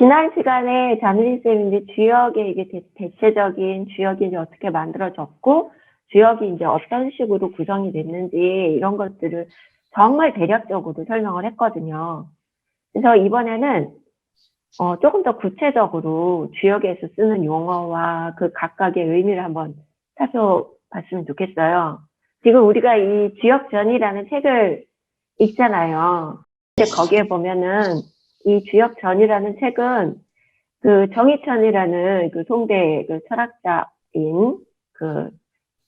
지난 시간에 자누리 쌤이 이제 주역의 이게 대체적인 주역이 이제 어떻게 만들어졌고, 주역이 이제 어떤 식으로 구성이 됐는지 이런 것들을 정말 대략적으로 설명을 했거든요. 그래서 이번에는 조금 더 구체적으로 주역에서 쓰는 용어와 그 각각의 의미를 한번 살펴봤으면 좋겠어요. 지금 우리가 이 주역전이라는 책을 읽잖아요. 근데 거기에 보면은 이 주역전이라는 책은 그 정희천이라는 그 송대 그 철학자인 그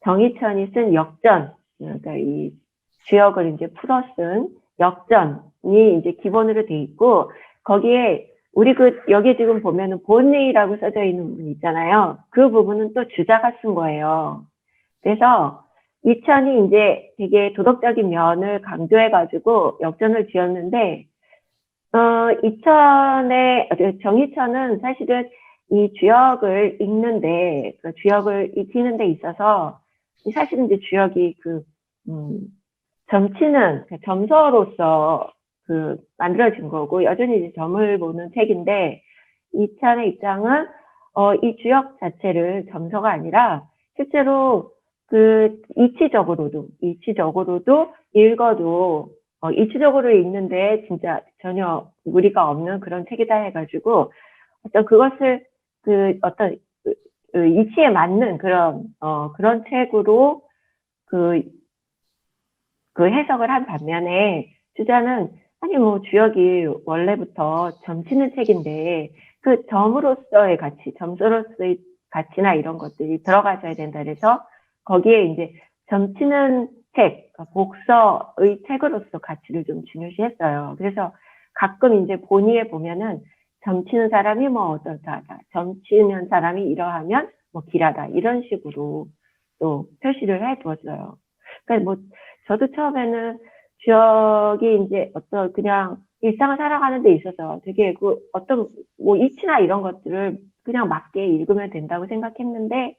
정희천이 쓴 역전, 그러니까 이 주역을 이제 풀어 쓴 역전이 이제 기본으로 돼 있고, 거기에 우리 여기 지금 보면은 본의라고 써져 있는 부분 있잖아요. 그 부분은 또 주자가 쓴 거예요. 그래서 이천이 이제 되게 도덕적인 면을 강조해가지고 역전을 지었는데, 정희천은 사실은 이 주역을 읽는데, 그 주역을 익히는 데 있어서, 사실은 이제 주역이 점치는, 점서로서 만들어진 거고, 여전히 이제 점을 보는 책인데, 이천의 입장은, 이 주역 자체를 점서가 아니라, 실제로 이치적으로도 읽어도, 이치적으로 읽는데 진짜 전혀 무리가 없는 그런 책이다 해가지고, 그것을 이치에 맞는 그런 책으로 해석을 한 반면에, 주자는, 아니, 주역이 원래부터 점치는 책인데, 점으로서의 가치, 점수로서의 가치나 이런 것들이 들어가져야 된다 그래서, 거기에 이제 점치는 책, 복서의 책으로서 가치를 좀 중요시했어요. 그래서 가끔 이제 본의에 보면은 점치는 사람이 어떠하다, 점치는 사람이 이러하면 길하다, 이런 식으로 또 표시를 해 두었어요. 그러니까 저도 처음에는 주역이 이제 그냥 일상을 살아가는 데 있어서 되게 이치나 이런 것들을 그냥 맞게 읽으면 된다고 생각했는데,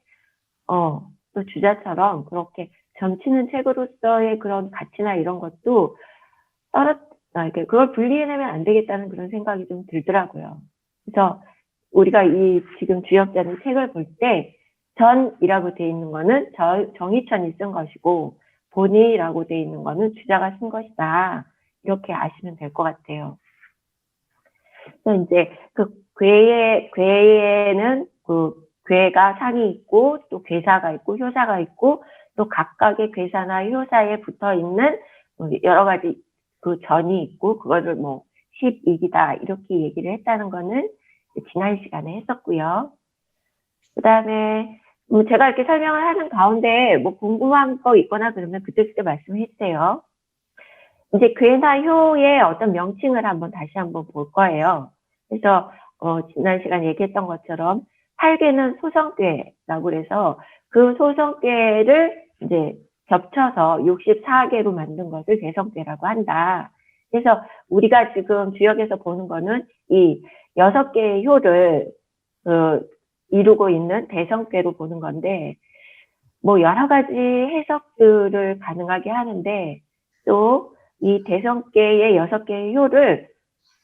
또 주자처럼 그렇게 점치는 책으로서의 그런 가치나 이런 것도 그걸 분리해내면 안 되겠다는 그런 생각이 좀 들더라고요. 그래서 우리가 지금 주역자는 책을 볼 때, 전이라고 돼 있는 거는 정희천이 쓴 것이고, 본의라고 돼 있는 거는 주자가 쓴 것이다. 이렇게 아시면 될 것 같아요. 그래서 이제 괴에는 괴가 상이 있고, 또 괴사가 있고, 효사가 있고, 또 각각의 괴사나 효사에 붙어 있는 여러 가지 전이 있고, 그거를 12기다, 이렇게 얘기를 했다는 거는 지난 시간에 했었고요. 그 다음에, 제가 이렇게 설명을 하는 가운데 궁금한 거 있거나 그러면 그때 말씀해 주세요. 이제 괴나 효의 어떤 명칭을 다시 한번 볼 거예요. 그래서, 지난 시간에 얘기했던 것처럼, 8괴는 소성괴라고 해서 그 소성괴를 이제 겹쳐서 64괴로 만든 것을 괴성괴라고 한다. 그래서 우리가 지금 주역에서 보는 거는 이 6개의 효를 이루고 있는 대성괴로 보는 건데, 여러 가지 해석들을 가능하게 하는데, 또 이 대성괴의 6개의 효를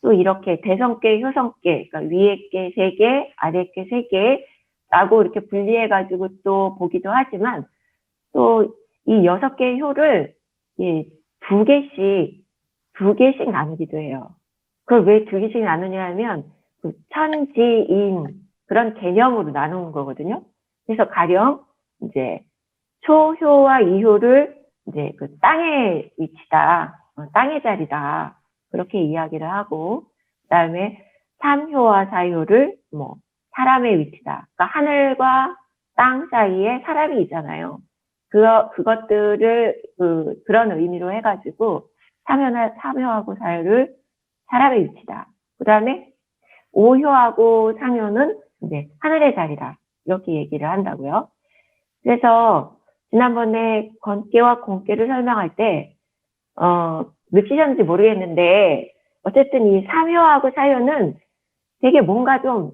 또 이렇게 대성괴, 효성괴, 그러니까 위에 괴 3개, 아래 괴 3개라고 이렇게 분리해가지고 또 보기도 하지만, 또 이 6개의 효를 2개씩 나누기도 해요. 그걸 왜 2개씩 나누냐 하면, 천지인 그런 개념으로 나누는 거거든요. 그래서 가령 이제 초효와 이효를 이제 땅의 위치다, 땅의 자리다, 그렇게 이야기를 하고, 그 다음에 3효와 4효를 사람의 위치다. 그러니까 하늘과 땅 사이에 사람이 있잖아요. 그것들을 그런 의미로 해가지고 3효하고 4효를 사람의 위치다. 그 다음에 5효하고 상효는 이제 하늘의 자리다. 이렇게 얘기를 한다고요. 그래서 지난번에 건괴와 공괴를 설명할 때 느끼셨는지 모르겠는데, 어쨌든 이 3효하고 4효는 되게 뭔가 좀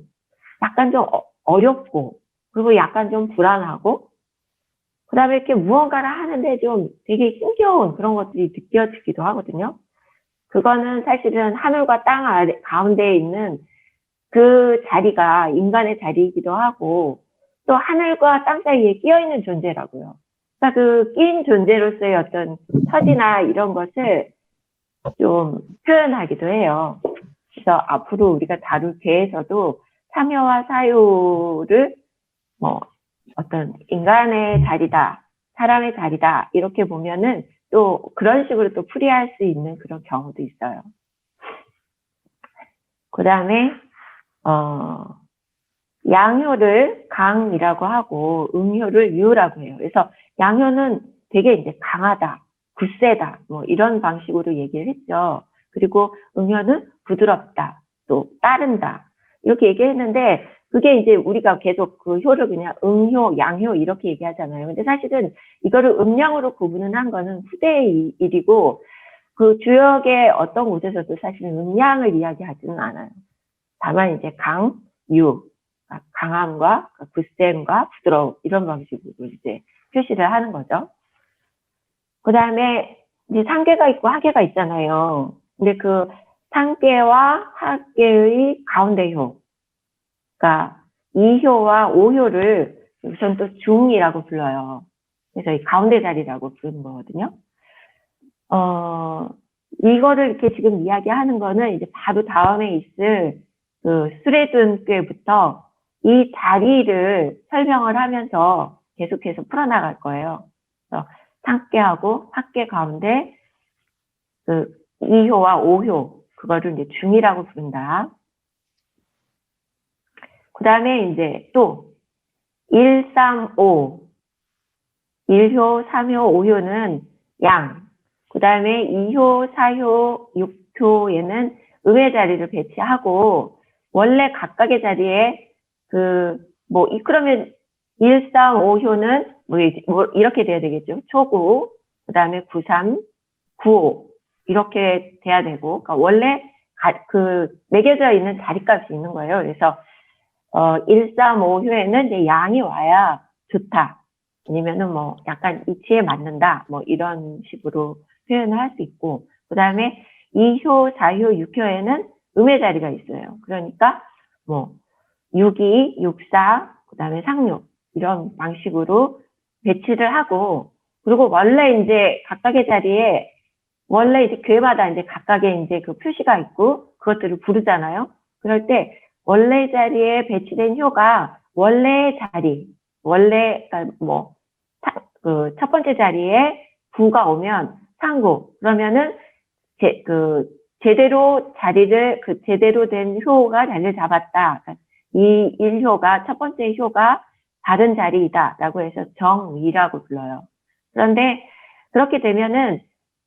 약간 좀 어렵고, 그리고 약간 좀 불안하고, 그 다음에 이렇게 무언가를 하는데 좀 되게 힘겨운 그런 것들이 느껴지기도 하거든요. 그거는 사실은 하늘과 땅 가운데에 있는 그 자리가 인간의 자리이기도 하고 또 하늘과 땅 사이에 끼어있는 존재라고요. 그러니까 그 끼인 존재로서의 어떤 처지나 이런 것을 좀 표현하기도 해요. 그래서 앞으로 우리가 다룰 괴에서도 참여와 사유를 뭐 어떤 인간의 자리다, 사람의 자리다 이렇게 보면은 또 그런 식으로 또 풀이할 수 있는 그런 경우도 있어요. 그 다음에 양효를 강이라고 하고 음효를 유라고 해요. 그래서 양효는 되게 이제 강하다, 굳세다, 뭐 이런 방식으로 얘기를 했죠. 그리고 음효는 부드럽다, 또 따른다 이렇게 얘기했는데 그게 이제 우리가 계속 그 효를 그냥 음효, 양효 이렇게 얘기하잖아요. 근데 사실은 이거를 음량으로 구분을 한 거는 후대의 일이고 그 주역의 어떤 곳에서도 사실은 음량을 이야기하지는 않아요. 다만 이제 강, 유, 강함과 굳셈과 부드러움 이런 방식으로 이제 표시를 하는 거죠. 그 다음에 이제 상계가 있고 하계가 있잖아요. 근데 그 상계와 하계의 가운데효, 그러니까 2효와 5효를 우선 또 중이라고 불러요. 그래서 이 가운데 자리라고 부르는 거거든요. 이거를 이렇게 지금 이야기하는 거는 이제 바로 다음에 있을 그 수레둔 꾀부터 이 자리를 설명을 하면서 계속해서 풀어나갈 거예요. 그래서 상계하고 하계 가운데 그 2효와 5효 그거를 이제 중이라고 부른다. 그 다음에 이제 또 1, 3, 5 1효, 3효, 5효는 양. 그 다음에 2효, 4효, 6효에는 음의 자리를 배치하고 원래 각각의 자리에 그러면 1, 3, 5효는 뭐 이렇게 돼야 되겠죠. 초구, 그 다음에 9, 3, 9, 5 이렇게 돼야 되고 그러니까 원래 매겨져 있는 자리값이 있는 거예요. 그래서 1, 3, 5효에는 이제 양이 와야 좋다. 아니면은 뭐 약간 이치에 맞는다. 뭐 이런 식으로 표현을 할 수 있고 그 다음에 2효, 4효, 6효에는 음의 자리가 있어요. 그러니까 뭐 6이, 6사, 그 다음에 상육 이런 방식으로 배치를 하고 그리고 원래 이제 각각의 자리에 원래 이제 괴마다 이제 각각의 이제 그 표시가 있고 그것들을 부르잖아요. 그럴 때 원래 자리에 배치된 효가 원래 자리, 그러니까 뭐 그 첫 번째 자리에 구가 오면 상구 그러면은 제대로 된 효가 자리를 잡았다. 그러니까 이 1효가 첫 번째 효가 바른 자리이다라고 해서 정위라고 불러요. 그런데 그렇게 되면은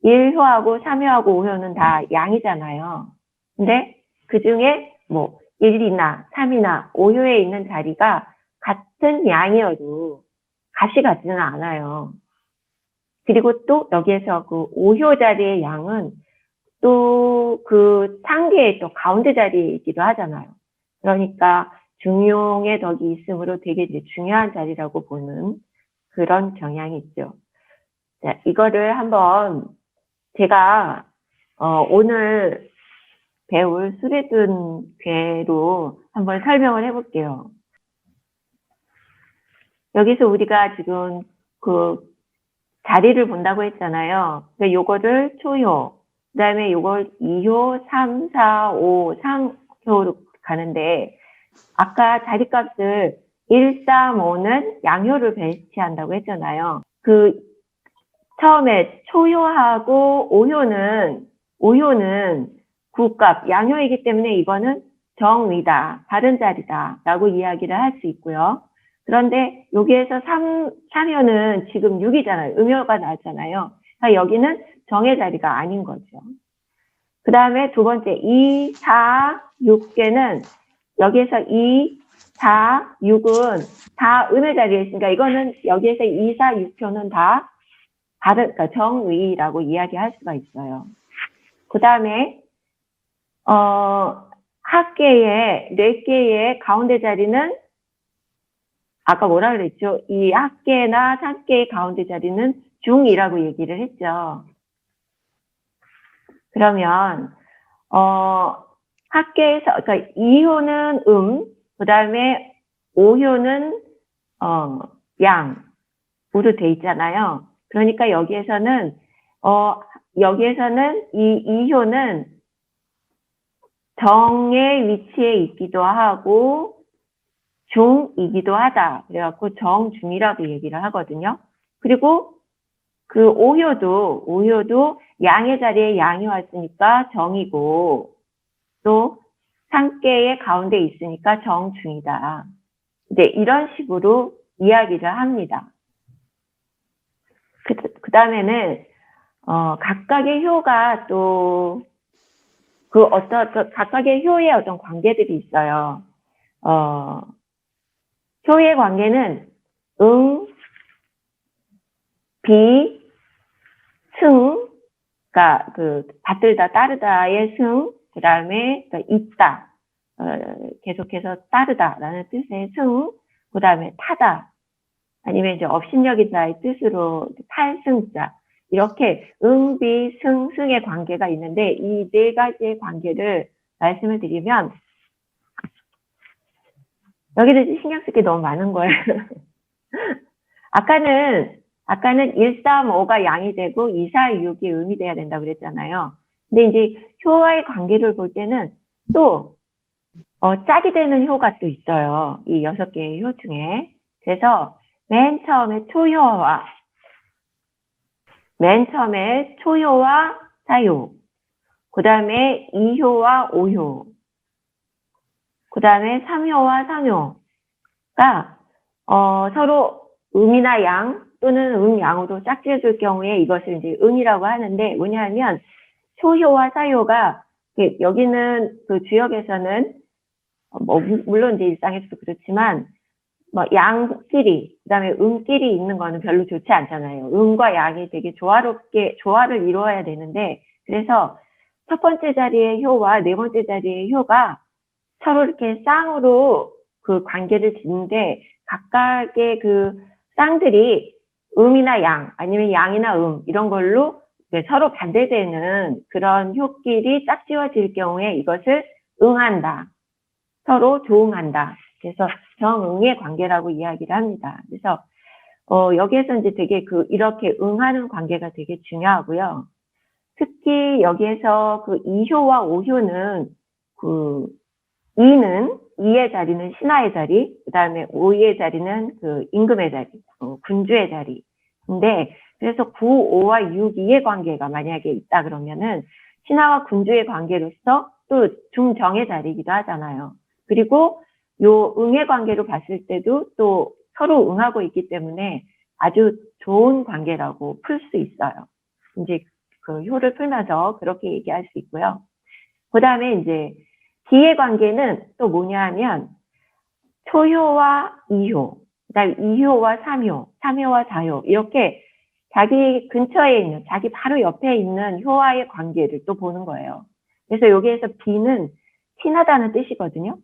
1효하고 3효하고 5효는 다 양이잖아요. 근데 그 중에 뭐 1이나 3이나 5효에 있는 자리가 같은 양이어도 값이 같지는 않아요. 그리고 또 여기에서 그 5효 자리의 양은 또 그 상계의 또 가운데 자리이기도 하잖아요. 그러니까 중용의 덕이 있으므로 되게 이제 중요한 자리라고 보는 그런 경향이 있죠. 자, 이거를 한번 제가 오늘 배울 수레둔 궤로 한번 설명을 해볼게요. 여기서 우리가 지금 그 자리를 본다고 했잖아요. 그러니까 요거를 초효, 그 다음에 요걸 2효, 3, 4, 5, 3효로 가는데 아까 자리값을 1, 3, 5는 양효를 배치한다고 했잖아요. 처음에 초효하고 5효는 구값, 양효이기 때문에 이거는 정위다, 바른 자리다 라고 이야기를 할 수 있고요. 그런데 여기에서 3효는 지금 6이잖아요. 음효가 나왔잖아요. 그러니까 여기는 정의 자리가 아닌 거죠. 그 다음에 두 번째 2, 4, 6개는 여기에서 2, 4, 6은 다 음의 자리에 있으니까 이거는 여기에서 2, 4, 6효는 다 그러니까 정위라고 이야기할 수가 있어요. 그 다음에 학계의 4개의 가운데 자리는 아까 뭐라 그랬죠? 이 학계나 상계의 가운데 자리는 중이라고 얘기를 했죠. 그러면 학교에서, 그러니까 이효는 그 다음에 오효는, 양으로 돼 있잖아요. 그러니까 여기에서는 이 이효는 정의 위치에 있기도 하고, 중이기도 하다. 그래갖고 정중이라고 얘기를 하거든요. 그리고 그 오효도 양의 자리에 양이 왔으니까 정이고, 또 상계의 가운데 있으니까 정중이다. 이제 이런 식으로 이야기를 합니다. 그 다음에는, 각각의 효가 또, 각각의 효의 어떤 관계들이 있어요. 효의 관계는 비, 승, 그러니까 받들다, 따르다의 승, 그 다음에 있다, 계속해서 따르다라는 뜻의 승, 그 다음에 타다, 아니면 이제 업신여긴다의 뜻으로 탈승자, 이렇게 비, 승의 관계가 있는데 이 네 가지의 관계를 말씀을 드리면 여기도 신경 쓸 게 너무 많은 거예요. 아까는 1, 3, 5가 양이 되고 2, 4, 6이 음이 돼야 된다고 그랬잖아요. 근데 이제 효와의 관계를 볼 때는 또 짝이 되는 효가 또 있어요. 이 6개의 효 중에. 그래서 맨 처음에 초효와 사효, 그 다음에 2효와 5효, 그 다음에 3효와 3효가 서로 음이나 양 또는 양으로 짝지어줄 경우에 이것을 이제 음이라고 하는데, 뭐냐면 초효와 사효가 여기는 그 주역에서는 물론 이제 일상에서도 그렇지만 양끼리, 그다음에 음끼리 있는 거는 별로 좋지 않잖아요. 음과 양이 되게 조화를 이루어야 되는데, 그래서 첫 번째 자리의 효와 네 번째 자리의 효가 서로 이렇게 쌍으로 그 관계를 짓는데, 각각의 그 쌍들이 음이나 양, 아니면 양이나 이런 걸로 서로 반대되는 그런 효끼리 짝지어질 경우에 이것을 응한다. 서로 조응한다. 그래서 정응의 관계라고 이야기를 합니다. 그래서 여기에서 이제 되게 이렇게 응하는 관계가 되게 중요하고요. 특히 여기에서 그 2효와 5효는 이의 자리는 신하의 자리, 그 다음에 5의 자리는 임금의 자리, 군주의 자리. 근데 그래서 9, 5와 6, 2의 관계가 만약에 있다 그러면은 신하와 군주의 관계로서 또 중정의 자리이기도 하잖아요. 그리고 요 응의 관계로 봤을 때도 또 서로 응하고 있기 때문에 아주 좋은 관계라고 풀 수 있어요. 이제 그 효를 풀면서 그렇게 얘기할 수 있고요. 그 다음에 이제 기의 관계는 또 뭐냐 하면 초효와 2효, 그 다음에 2효와 3효, 3효와 4효, 이렇게 자기 근처에 있는, 자기 바로 옆에 있는 효와의 관계를 또 보는 거예요. 그래서 여기에서 비는 친하다는 뜻이거든요.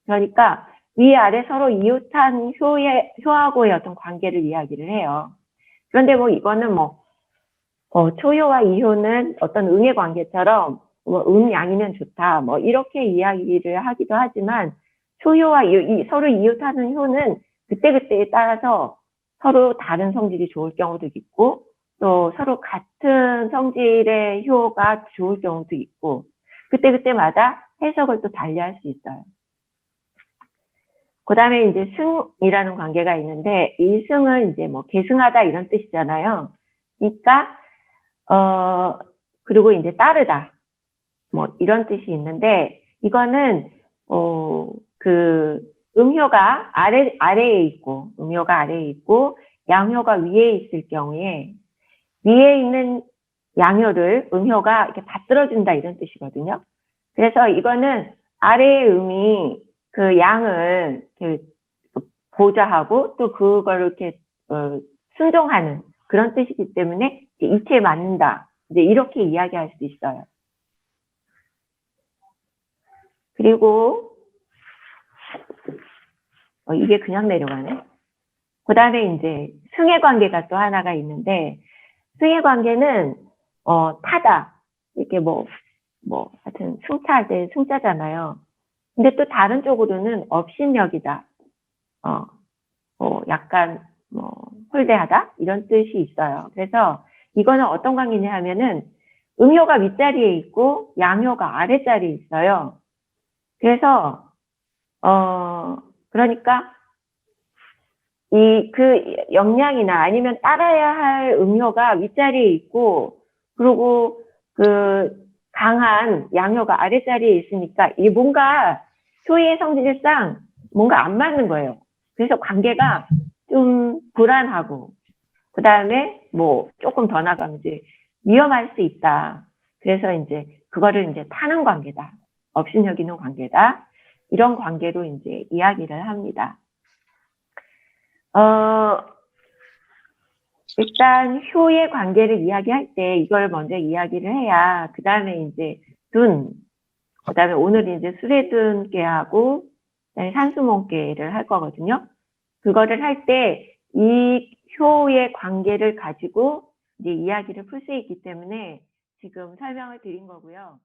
그러니까 위아래 서로 이웃한 효하고의 어떤 관계를 이야기를 해요. 그런데 이거는 초효와 2효는 어떤 응의 관계처럼 양이면 좋다, 이렇게 이야기를 하기도 하지만, 초효와 서로 이웃하는 효는 그때그때에 따라서 서로 다른 성질이 좋을 경우도 있고, 또 서로 같은 성질의 효가 좋을 경우도 있고, 그때그때마다 해석을 또 달리 할 수 있어요. 그 다음에 이제 승이라는 관계가 있는데, 이 승은 이제 계승하다 이런 뜻이잖아요. 그러니까, 그리고 이제 따르다. 이런 뜻이 있는데, 이거는, 음효가 아래에 있고, 양효가 위에 있을 경우에, 위에 있는 양효를 음효가 이렇게 받들어준다 이런 뜻이거든요. 그래서 이거는 아래의 음이 그 양을 보좌하고 또 그걸 이렇게, 순종하는 그런 뜻이기 때문에 이치에 맞는다. 이제 이렇게 이야기할 수 있어요. 그리고 이게 그냥 내려가네. 그 다음에 이제 승의 관계가 또 하나가 있는데, 승의 관계는 타다, 이렇게 뭐 하여튼 승차할 때 승자잖아요. 근데 또 다른 쪽으로는 업신여기다. 약간 뭐 홀대하다 이런 뜻이 있어요. 그래서 이거는 어떤 관계냐 하면은 음효가 윗자리에 있고 양효가 아랫자리에 있어요. 그래서 그러니까 그 역량이나 아니면 따라야 할 음효가 윗자리에 있고 그리고 그 강한 양효가 아랫자리에 있으니까 이게 뭔가 효의 성질상 뭔가 안 맞는 거예요. 그래서 관계가 좀 불안하고 그 다음에 뭐 조금 더 나가면 이제 위험할 수 있다. 그래서 이제 그거를 이제 타는 관계다. 업신여기는 관계다. 이런 관계로 이제 이야기를 합니다. 일단 효의 관계를 이야기할 때 이걸 먼저 이야기를 해야 그 다음에 이제 둔, 그 다음에 오늘 이제 수레둔계하고 산수몽계를 할 거거든요. 그거를 할 때 이 효의 관계를 가지고 이제 이야기를 풀 수 있기 때문에 지금 설명을 드린 거고요.